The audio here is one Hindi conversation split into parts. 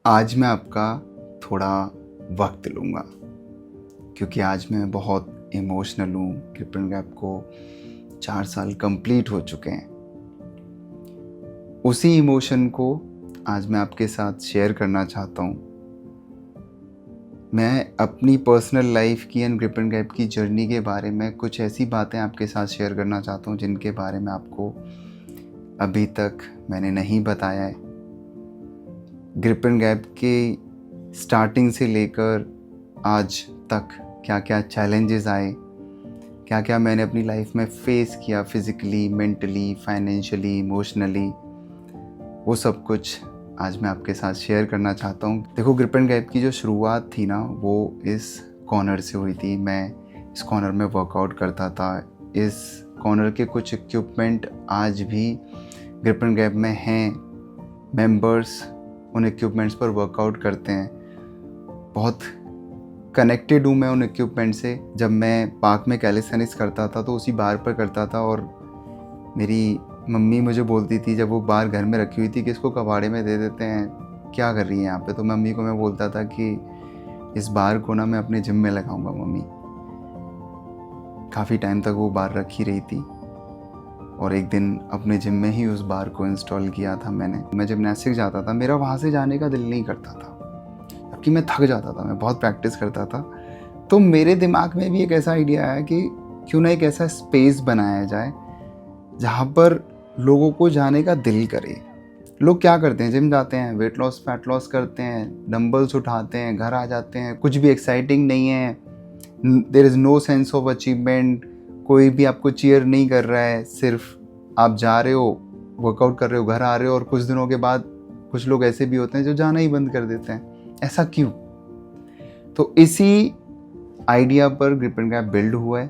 आज मैं आपका थोड़ा वक्त लूँगा क्योंकि आज मैं बहुत इमोशनल हूँ। क्रिप्टन गैप को 4 साल कंप्लीट हो चुके हैं। उसी इमोशन को आज मैं आपके साथ शेयर करना चाहता हूँ। मैं अपनी पर्सनल लाइफ की एंड क्रिप्टन गैप की जर्नी के बारे में कुछ ऐसी बातें आपके साथ शेयर करना चाहता हूँ जिनके बारे में आपको अभी तक मैंने नहीं बताया है। क्रिप्टन गैप के स्टार्टिंग से लेकर आज तक क्या क्या चैलेंजेस आए, क्या क्या मैंने अपनी लाइफ में फेस किया, फिज़िकली, मेंटली, फाइनेंशियली, इमोशनली, वो सब कुछ आज मैं आपके साथ शेयर करना चाहता हूँ। देखो, क्रिप्टन गैप की जो शुरुआत थी ना, वो इस कॉर्नर से हुई थी। मैं इस कॉर्नर में वर्कआउट करता था। इस कॉर्नर के कुछ इक्विपमेंट आज भी क्रिप्टन गैप में हैं। मेंबर्स उन इक्विपमेंट्स पर वर्कआउट करते हैं। बहुत कनेक्टेड हूँ मैं उन इक्विपमेंट से। जब मैं पार्क में कैलिस्थेनिक्स करता था तो उसी बार पर करता था, और मेरी मम्मी मुझे बोलती थी जब वो बार घर में रखी हुई थी कि इसको कबाड़े में दे देते हैं, क्या कर रही है यहाँ पे। तो मम्मी को मैं बोलता था कि इस बार को ना मैं अपने जिम में लगाऊंगा मम्मी। काफ़ी टाइम तक वो बार रखी रही थी और एक दिन अपने जिम में ही उस बार को इंस्टॉल किया था मैंने। मैं जिमनास्टिक जाता था, मेरा वहाँ से जाने का दिल नहीं करता था कि मैं थक जाता था। मैं बहुत प्रैक्टिस करता था, तो मेरे दिमाग में भी एक ऐसा आइडिया आया कि क्यों ना एक ऐसा स्पेस बनाया जाए जहाँ पर लोगों को जाने का दिल करे। लोग क्या करते हैं, जिम जाते हैं, वेट लॉस फैट लॉस करते हैं, डंबल्स उठाते हैं, घर आ जाते हैं, कुछ भी एक्साइटिंग नहीं है। There is no sense of achievement. कोई भी आपको चीयर नहीं कर रहा है, सिर्फ आप जा रहे हो, वर्कआउट कर रहे हो, घर आ रहे हो, और कुछ दिनों के बाद कुछ लोग ऐसे भी होते हैं जो जाना ही बंद कर देते हैं। ऐसा क्यों? तो इसी आइडिया पर क्रिप्टन गैप बिल्ड हुआ है,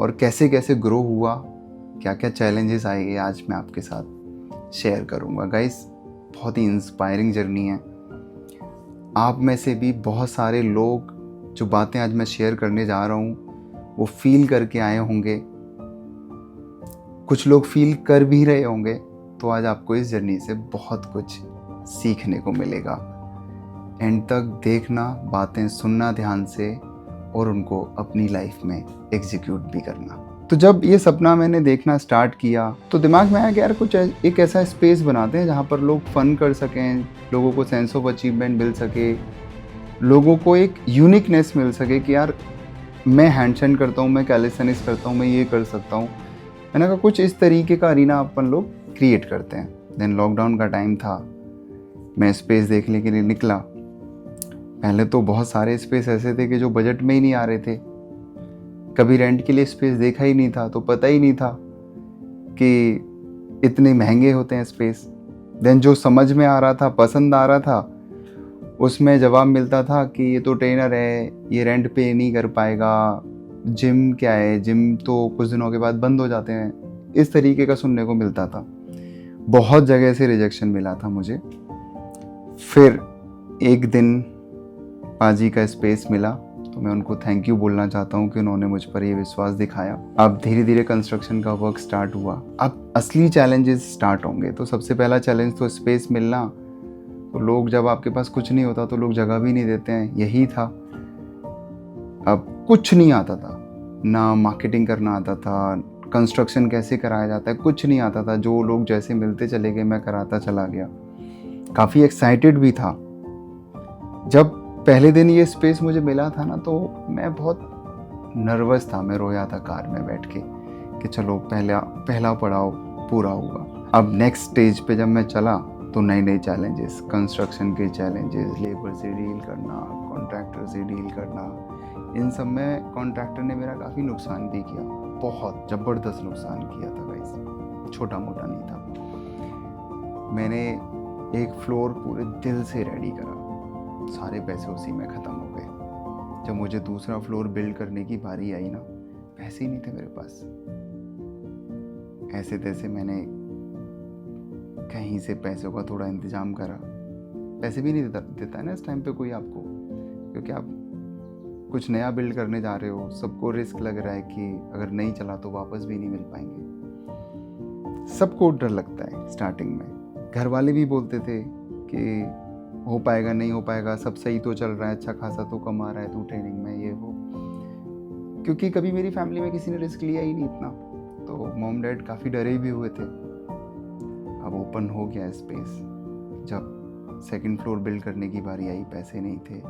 और कैसे कैसे ग्रो हुआ, क्या क्या चैलेंजेस आएंगे, आज मैं आपके साथ शेयर करूंगा। गाइस, बहुत ही इंस्पायरिंग जर्नी है। आप में से भी बहुत सारे लोग जो बातें आज मैं शेयर करने जा रहा हूँ वो फील करके आए होंगे, कुछ लोग फील कर भी रहे होंगे। तो आज आपको इस जर्नी से बहुत कुछ सीखने को मिलेगा। एंड तक देखना, बातें सुनना ध्यान से, और उनको अपनी लाइफ में एग्जीक्यूट भी करना। तो जब ये सपना मैंने देखना स्टार्ट किया तो दिमाग में आया कि यार कुछ एक ऐसा स्पेस बनाते हैं जहाँ पर लोग फन कर सकें, लोगों को सेंस ऑफ अचीवमेंट मिल सके, लोगों को एक यूनिकनेस मिल सके कि यार मैं हैंडस्टैंड करता हूँ, मैं कैलिस्थेनिक्स करता हूँ, मैं ये कर सकता हूँ। मैंने कहा कुछ इस तरीके का अरीना अपन लोग क्रिएट करते हैं। देन लॉकडाउन का टाइम था, मैं स्पेस देखने के लिए निकला। पहले तो बहुत सारे स्पेस ऐसे थे कि जो बजट में ही नहीं आ रहे थे। कभी रेंट के लिए स्पेस देखा ही नहीं था, तो पता ही नहीं था कि इतने महंगे होते हैं स्पेस। देन जो समझ में आ रहा था, पसंद आ रहा था, उसमें जवाब मिलता था कि ये तो ट्रेनर है, ये रेंट पे नहीं कर पाएगा। जिम क्या है, जिम तो कुछ दिनों के बाद बंद हो जाते हैं। इस तरीके का सुनने को मिलता था। बहुत जगह से रिजेक्शन मिला था मुझे। फिर एक दिन पाजी का स्पेस मिला, तो मैं उनको थैंक यू बोलना चाहता हूँ कि उन्होंने मुझ पर ये विश्वास दिखाया। अब धीरे धीरे कंस्ट्रक्शन का वर्क स्टार्ट हुआ। अब असली चैलेंजेस स्टार्ट होंगे। तो सबसे पहला चैलेंज तो स्पेस मिलना। तो लोग, जब आपके पास कुछ नहीं होता तो लोग जगह भी नहीं देते हैं, यही था। अब कुछ नहीं आता था, ना मार्केटिंग करना आता था, कंस्ट्रक्शन कैसे कराया जाता है कुछ नहीं आता था। जो लोग जैसे मिलते चले गए, मैं कराता चला गया। काफ़ी एक्साइटेड भी था। जब पहले दिन ये स्पेस मुझे मिला था ना, तो मैं बहुत नर्वस था। मैं रोया था कार में बैठ के कि चलो पहला पड़ाव पूरा हुआ। अब नेक्स्ट स्टेज पे जब मैं चला तो नए नए चैलेंजेस, कंस्ट्रक्शन के चैलेंजेस, लेबर से डील करना, कॉन्ट्रैक्टर से डील करना। इन सब में कॉन्ट्रैक्टर ने मेरा काफ़ी नुकसान भी किया, बहुत ज़बरदस्त नुकसान किया था गाइस, छोटा मोटा नहीं था। मैंने एक फ्लोर पूरे दिल से रेडी करा, सारे पैसे उसी में ख़त्म हो गए। जब मुझे दूसरा फ्लोर बिल्ड करने की बारी आई ना, पैसे ही नहीं थे मेरे पास। ऐसे तैसे मैंने कहीं से पैसों का थोड़ा इंतज़ाम करा। पैसे भी नहीं देता है ना इस टाइम पे कोई आपको, क्योंकि आप कुछ नया बिल्ड करने जा रहे हो। सबको रिस्क लग रहा है कि अगर नहीं चला तो वापस भी नहीं मिल पाएंगे। सबको डर लगता है स्टार्टिंग में। घर वाले भी बोलते थे कि हो पाएगा नहीं हो पाएगा, सब सही तो चल रहा है, अच्छा खासा तो कमा रहा है तू ट्रेनिंग में, ये वो। क्योंकि कभी मेरी फैमिली में किसी ने रिस्क लिया ही नहीं इतना, तो मॉम डैड काफ़ी डरे भी हुए थे। अब ओपन हो गया स्पेस। जब सेकंड फ्लोर बिल्ड करने की बारी आई, पैसे नहीं थे,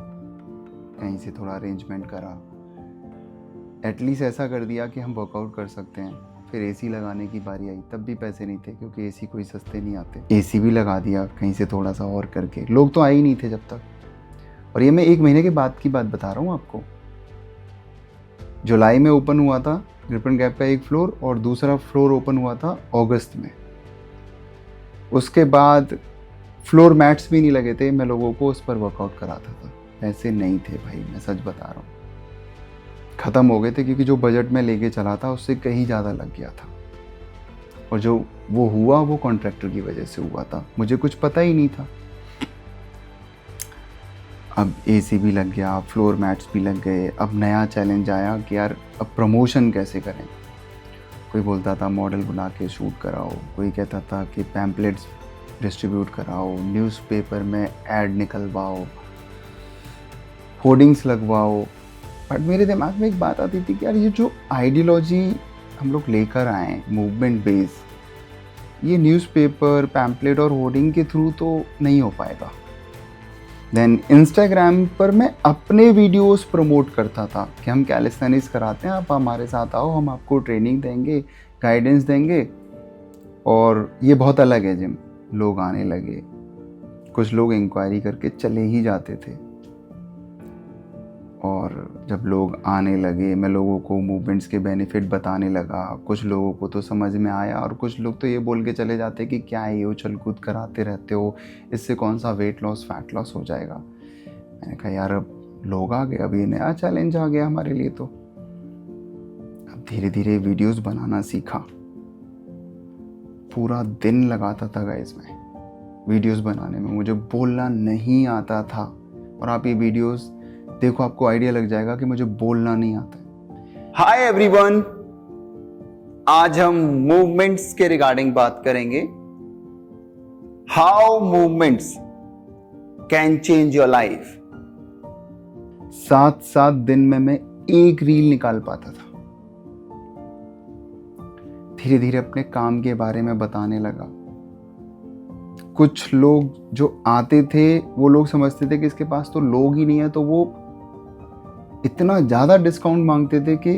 कहीं से थोड़ा अरेंजमेंट करा, एटलीस्ट ऐसा कर दिया कि हम वर्कआउट कर सकते हैं। फिर एसी लगाने की बारी आई, तब भी पैसे नहीं थे क्योंकि एसी कोई सस्ते नहीं आते। एसी भी लगा दिया कहीं से थोड़ा सा और करके, लोग तो आए ही नहीं थे जब तक। और ये मैं 1 महीने के बाद की बात बता रहा हूँ आपको। जुलाई में ओपन हुआ था रिपन गैप का 1 फ्लोर, और दूसरा फ्लोर ओपन हुआ था अगस्त में। उसके बाद फ्लोर मैट्स भी नहीं लगे थे, मैं लोगों को उस पर वर्कआउट कराता था। पैसे नहीं थे भाई, मैं सच बता रहा हूँ, ख़त्म हो गए थे, क्योंकि जो बजट में लेके चला था उससे कहीं ज़्यादा लग गया था। और जो वो हुआ वो कॉन्ट्रैक्टर की वजह से हुआ था, मुझे कुछ पता ही नहीं था। अब एसी भी लग गया, फ्लोर मैट्स भी लग गए। अब नया चैलेंज आया कि यार अब प्रमोशन कैसे करें। कोई बोलता था मॉडल बना के शूट कराओ, कोई कहता था कि पैम्पलेट्स डिस्ट्रीब्यूट कराओ, न्यूज़पेपर में ऐड निकलवाओ, होर्डिंग्स लगवाओ। बट मेरे दिमाग में एक बात आती थी कि यार ये जो आइडियोलॉजी हम लोग लेकर आए, मूवमेंट बेस, ये न्यूज़पेपर, पैम्पलेट और होर्डिंग के थ्रू तो नहीं हो पाएगा। देन इंस्टाग्राम पर मैं अपने वीडियोस प्रमोट करता था कि हम कैलिस्थेनिक्स कराते हैं, आप हमारे साथ आओ, हम आपको ट्रेनिंग देंगे, गाइडेंस देंगे। और ये बहुत अलग है जिम। लोग आने लगे, कुछ लोग इंक्वायरी करके चले ही जाते थे। और जब लोग आने लगे, मैं लोगों को मूवमेंट्स के बेनिफिट बताने लगा। कुछ लोगों को तो समझ में आया, और कुछ लोग तो ये बोल के चले जाते कि क्या है ये उछल कूद कराते रहते हो, इससे कौन सा वेट लॉस फैट लॉस हो जाएगा। मैंने कहा यार अब लोग आ गए, अब ये नया चैलेंज आ गया हमारे लिए। तो अब धीरे धीरे वीडियोस बनाना सीखा। पूरा दिन लगाता था गाइस मैं वीडियोस बनाने में, मुझे बोलना नहीं आता था। और आप ये वीडियोस देखो, आपको आइडिया लग जाएगा कि मुझे बोलना नहीं आता है। हाय एवरीवन, आज हम मूवमेंट्स के रिगार्डिंग बात करेंगे। How movements can change your life. 7 दिन में मैं एक रील निकाल पाता था। धीरे धीरे अपने काम के बारे में बताने लगा। कुछ लोग जो आते थे वो लोग समझते थे कि इसके पास तो लोग ही नहीं है, तो वो इतना ज़्यादा डिस्काउंट मांगते थे कि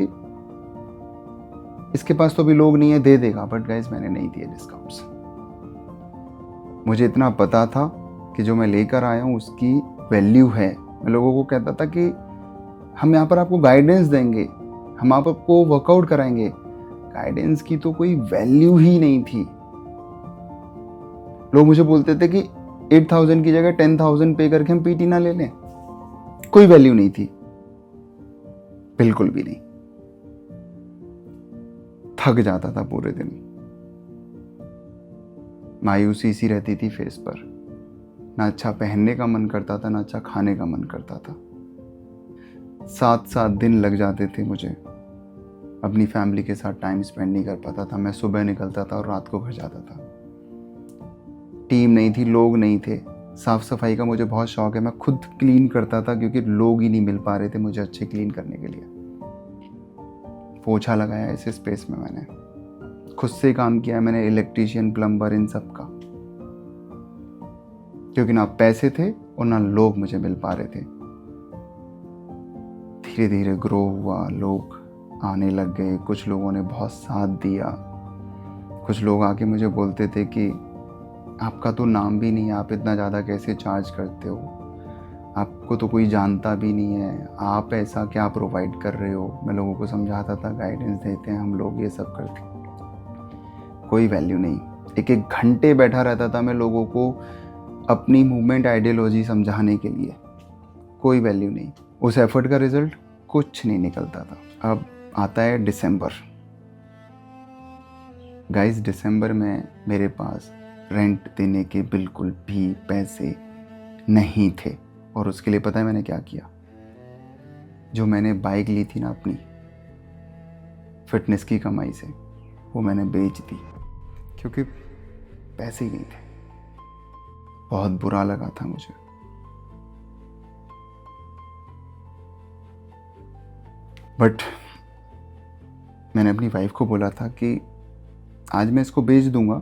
इसके पास तो भी लोग नहीं है, दे देगा। बट गाइस मैंने नहीं दिए डिस्काउंट्स। मुझे इतना पता था कि जो मैं लेकर आया हूँ उसकी वैल्यू है। मैं लोगों को कहता था कि हम यहाँ पर आपको गाइडेंस देंगे, हम आपको वर्कआउट कराएंगे। गाइडेंस की तो कोई वैल्यू ही नहीं थी। लोग मुझे बोलते थे कि 8,000 की जगह 10,000 पे करके हम पीटी ना ले लें। कोई वैल्यू नहीं थी, बिल्कुल भी नहीं। थक जाता था पूरे दिन, मायूसी सी रहती थी फेस पर। ना अच्छा पहनने का मन करता था, ना अच्छा खाने का मन करता था। 7 दिन लग जाते थे मुझे। अपनी फैमिली के साथ टाइम स्पेंड नहीं कर पाता था। मैं सुबह निकलता था और रात को घर जाता था। टीम नहीं थी, लोग नहीं थे। साफ़ सफाई का मुझे बहुत शौक है, मैं खुद क्लीन करता था क्योंकि लोग ही नहीं मिल पा रहे थे मुझे अच्छे क्लीन करने के लिए। पोछा लगाया इस स्पेस में, मैंने खुद से काम किया। मैंने इलेक्ट्रीशियन, प्लम्बर, इन सब का, क्योंकि ना पैसे थे और ना लोग मुझे मिल पा रहे थे। धीरे धीरे ग्रो हुआ, लोग आने लग गए। कुछ लोगों ने बहुत साथ दिया। कुछ लोग आके मुझे बोलते थे कि आपका तो नाम भी नहीं है, आप इतना ज़्यादा कैसे चार्ज करते हो, आपको तो कोई जानता भी नहीं है, आप ऐसा क्या प्रोवाइड कर रहे हो। मैं लोगों को समझाता था, गाइडेंस देते हैं हम लोग, ये सब करते हैं। कोई वैल्यू नहीं। 1 घंटे बैठा रहता था मैं लोगों को अपनी मूवमेंट आइडियोलॉजी समझाने के लिए। कोई वैल्यू नहीं। उस एफर्ट का रिजल्ट कुछ नहीं निकलता था। अब आता है दिसंबर। गाइस दिसंबर में मेरे पास रेंट देने के बिल्कुल भी पैसे नहीं थे। और उसके लिए पता है मैंने क्या किया? जो मैंने बाइक ली थी ना अपनी फिटनेस की कमाई से, वो मैंने बेच दी, क्योंकि पैसे ही नहीं थे। बहुत बुरा लगा था मुझे। बट मैंने अपनी वाइफ को बोला था कि आज मैं इसको बेच दूंगा,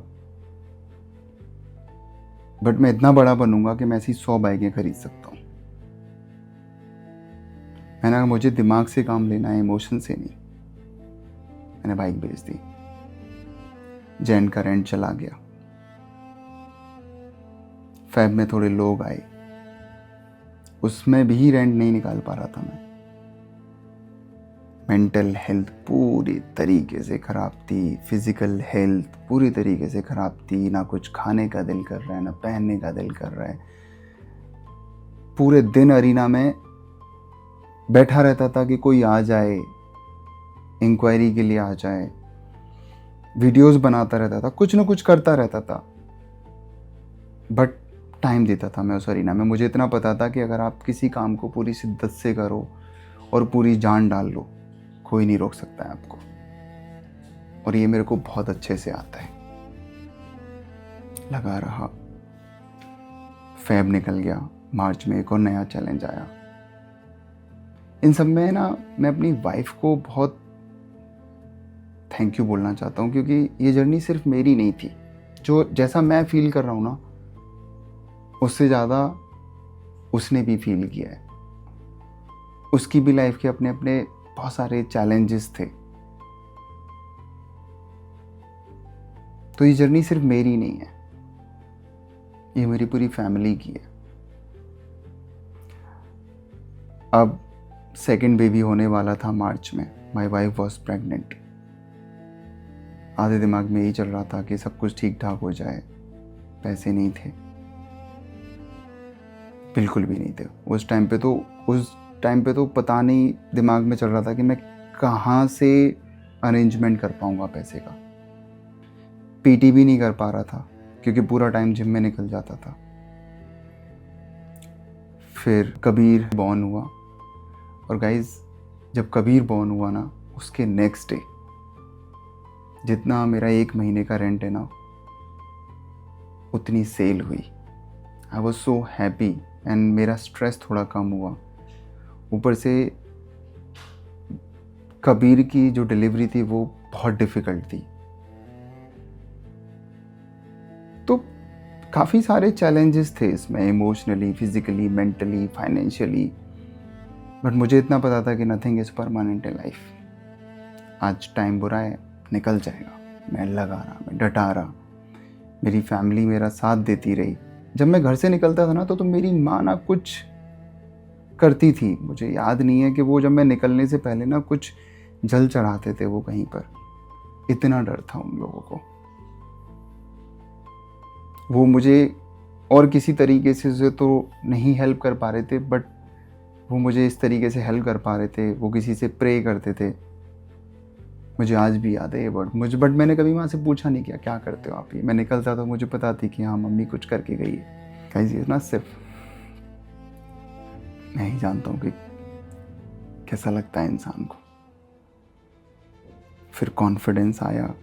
बट मैं इतना बड़ा बनूंगा कि मैं ऐसी 100 बाइकें खरीद सकता हूँ। मैंने कहा मुझे दिमाग से काम लेना है, इमोशन से नहीं। मैंने बाइक बेच दी, जैन का रेंट चला गया, फैब में थोड़े लोग आए, उसमें भी रेंट नहीं निकाल पा रहा था मैं। मेंटल हेल्थ पूरी तरीके से ख़राब थी, फिज़िकल हेल्थ पूरी तरीके से ख़राब थी। ना कुछ खाने का दिल कर रहा है, ना पहनने का दिल कर रहा है। पूरे दिन अरीना में बैठा रहता था कि कोई आ जाए, इंक्वायरी के लिए आ जाए। वीडियोस बनाता रहता था, कुछ ना कुछ करता रहता था, बट टाइम देता था मैं उस अरीना में। मुझे इतना पता था कि अगर आप किसी काम को पूरी शिद्दत से करो और पूरी जान डाल लो, कोई नहीं रोक सकता है आपको। और ये मेरे को बहुत अच्छे से आता है। लगा रहा, फेब निकल गया, मार्च में एक और नया चैलेंज आया। इन सब में ना मैं अपनी वाइफ को बहुत थैंक यू बोलना चाहता हूँ, क्योंकि ये जर्नी सिर्फ मेरी नहीं थी। जो जैसा मैं फील कर रहा हूँ ना, उससे ज़्यादा उसने भी फील किया है। उसकी भी लाइफ के अपने अपने बहुत सारे चैलेंजेस थे। तो ये जर्नी सिर्फ मेरी नहीं है, ये मेरी पूरी फैमिली की है। अब सेकंड बेबी होने वाला था मार्च में। My wife was pregnant. आधे दिमाग में यही चल रहा था कि सब कुछ ठीक ठाक हो जाए। पैसे नहीं थे, बिल्कुल भी नहीं थे। उस टाइम पे तो पता नहीं दिमाग में चल रहा था कि मैं कहाँ से अरेंजमेंट कर पाऊंगा पैसे का। पीटी भी नहीं कर पा रहा था क्योंकि पूरा टाइम जिम में निकल जाता था। फिर कबीर बॉर्न हुआ, और गाइज जब कबीर बॉर्न हुआ ना, उसके नेक्स्ट डे जितना मेरा 1 महीने का रेंट है ना, उतनी सेल हुई। I was so happy and मेरा स्ट्रेस थोड़ा कम हुआ। ऊपर से कबीर की जो डिलीवरी थी वो बहुत डिफ़िकल्ट थी। तो काफ़ी सारे चैलेंजेस थे इसमें, emotionally, physically, mentally, financially. But मुझे इतना पता था कि nothing is permanent in life. आज टाइम बुरा है, निकल जाएगा। मैं लगा रहा, मैं डटा रहा। मेरी फैमिली मेरा साथ देती रही। जब मैं घर से निकलता था ना, तो मेरी माँ ना कुछ करती थी। मुझे याद नहीं है कि वो जब मैं निकलने से पहले ना कुछ जल चढ़ाते थे वो कहीं पर। इतना डर था उन लोगों को। वो मुझे और किसी तरीके से तो नहीं हेल्प कर पा रहे थे, बट वो मुझे इस तरीके से हेल्प कर पा रहे थे। वो किसी से प्रे करते थे। मुझे आज भी याद है ये वर्ड मुझे, बट मैंने कभी वहाँ से पूछा नहीं किया क्या करते हो आप। ये मैं निकलता तो मुझे पता थी कि हाँ मम्मी कुछ करके गई है। गाइस ये ना सिर्फ मैं ही जानता हूँ कि कैसा लगता है इंसान को। फिर कॉन्फिडेंस आया,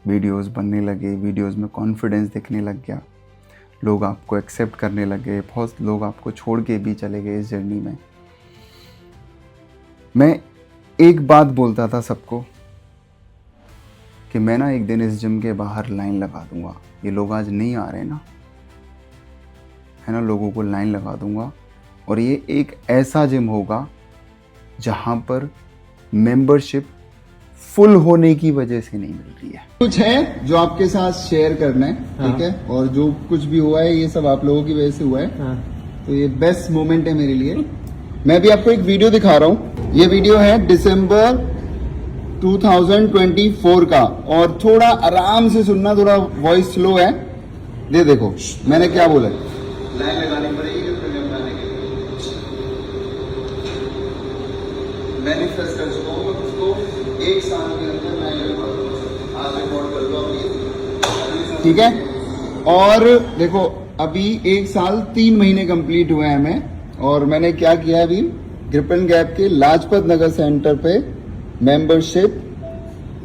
वीडियोस बनने लगे, वीडियोस में कॉन्फिडेंस दिखने लग गया। लोग आपको एक्सेप्ट करने लगे, बहुत लोग आपको छोड़ के भी चले गए इस जर्नी में। मैं एक बात बोलता था सबको कि मैं ना एक दिन इस जिम के बाहर लाइन लगा दूंगा। ये लोग आज नहीं आ रहे ना, है ना, लोगों को लाइन लगा दूंगा। और ये एक ऐसा जिम होगा जहां पर मेंबरशिप फुल होने की वजह से नहीं मिल रही है। कुछ है जो आपके साथ शेयर करना है, ठीक है। और जो कुछ भी हुआ है ये सब आप लोगों की वजह से हुआ है। तो ये बेस्ट मोमेंट है मेरे लिए। मैं भी आपको एक वीडियो दिखा रहा हूँ। ये वीडियो है दिसंबर 2024 का, और थोड़ा आराम से सुनना, थोड़ा वॉइस स्लो है। ये देखो मैंने क्या बोला। लाइन लगानी पड़ेगी मैनिफेस्ट कर चुका हूँ उसको 1 साल के अंदर मैं आज रिकॉर्ड कर दूँ, ठीक है। और देखो अभी 1 साल 3 महीने कंप्लीट हुए हैं हमें। और मैंने क्या किया है अभी, ग्रिप एंड गैप के लाजपत नगर सेंटर पे मेंबरशिप,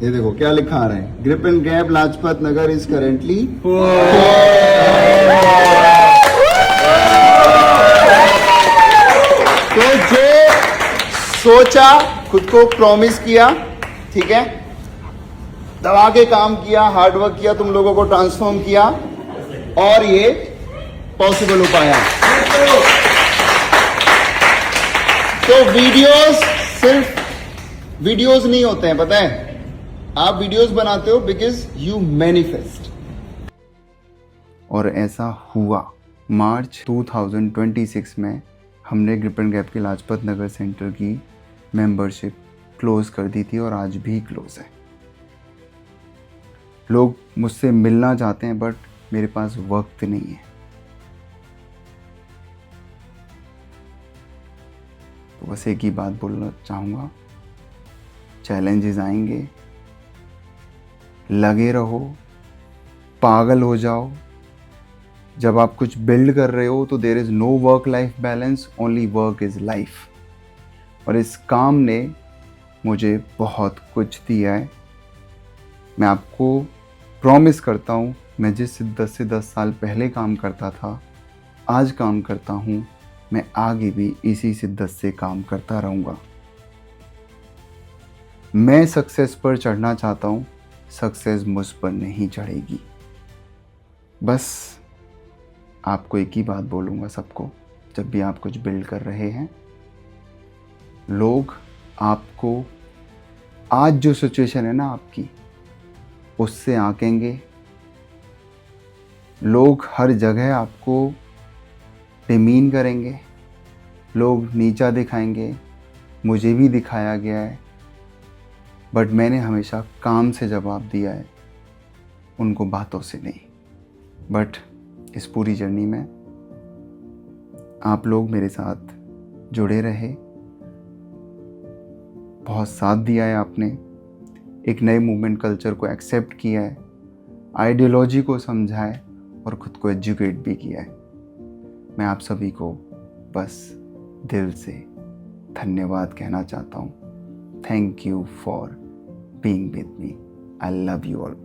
ये देखो क्या लिखा आ रहा है, grip and gap Lajpat Nagar is currently. तो जो सोचा खुद को प्रॉमिस किया, ठीक है, दबा के काम किया, हार्डवर्क किया, तुम लोगों को ट्रांसफॉर्म किया और ये पॉसिबल हो पाया। तो वीडियोस सिर्फ वीडियोस नहीं होते हैं, पता है, आप वीडियोस बनाते हो बिकॉज यू मैनिफेस्ट। और ऐसा हुआ। मार्च 2026 में हमने ग्रिप एंड गैप के लाजपत नगर सेंटर की मेंबरशिप क्लोज कर दी थी और आज भी क्लोज है। लोग मुझसे मिलना चाहते हैं बट मेरे पास वक्त नहीं है। तो बस एक ही बात बोलना चाहूँगा, चैलेंजेस आएंगे, लगे रहो, पागल हो जाओ। जब आप कुछ बिल्ड कर रहे हो तो there is no work life balance, only work is life. और इस काम ने मुझे बहुत कुछ दिया है। मैं आपको प्रॉमिस करता हूँ, मैं जिस शिद्दत से 10 साल पहले काम करता था, आज काम करता हूँ, मैं आगे भी इसी शिद्दत से काम करता रहूँगा। मैं सक्सेस पर चढ़ना चाहता हूँ, सक्सेस मुझ पर नहीं चढ़ेगी। बस आपको एक ही बात बोलूँगा सबको, जब भी आप कुछ बिल्ड कर रहे हैं, लोग आपको आज जो सिचुएशन है ना आपकी, उससे आंकेंगे। लोग हर जगह आपको डिमीन करेंगे, लोग नीचा दिखाएंगे, मुझे भी दिखाया गया है, बट मैंने हमेशा काम से जवाब दिया है, उनको बातों से नहीं। बट इस पूरी जर्नी में आप लोग मेरे साथ जुड़े रहे, बहुत साथ दिया है आपने, एक नए मूवमेंट कल्चर को एक्सेप्ट किया है, आइडियोलॉजी को समझा है और ख़ुद को एजुकेट भी किया है। मैं आप सभी को बस दिल से धन्यवाद कहना चाहता हूँ। Thank you for being with me. I love you all.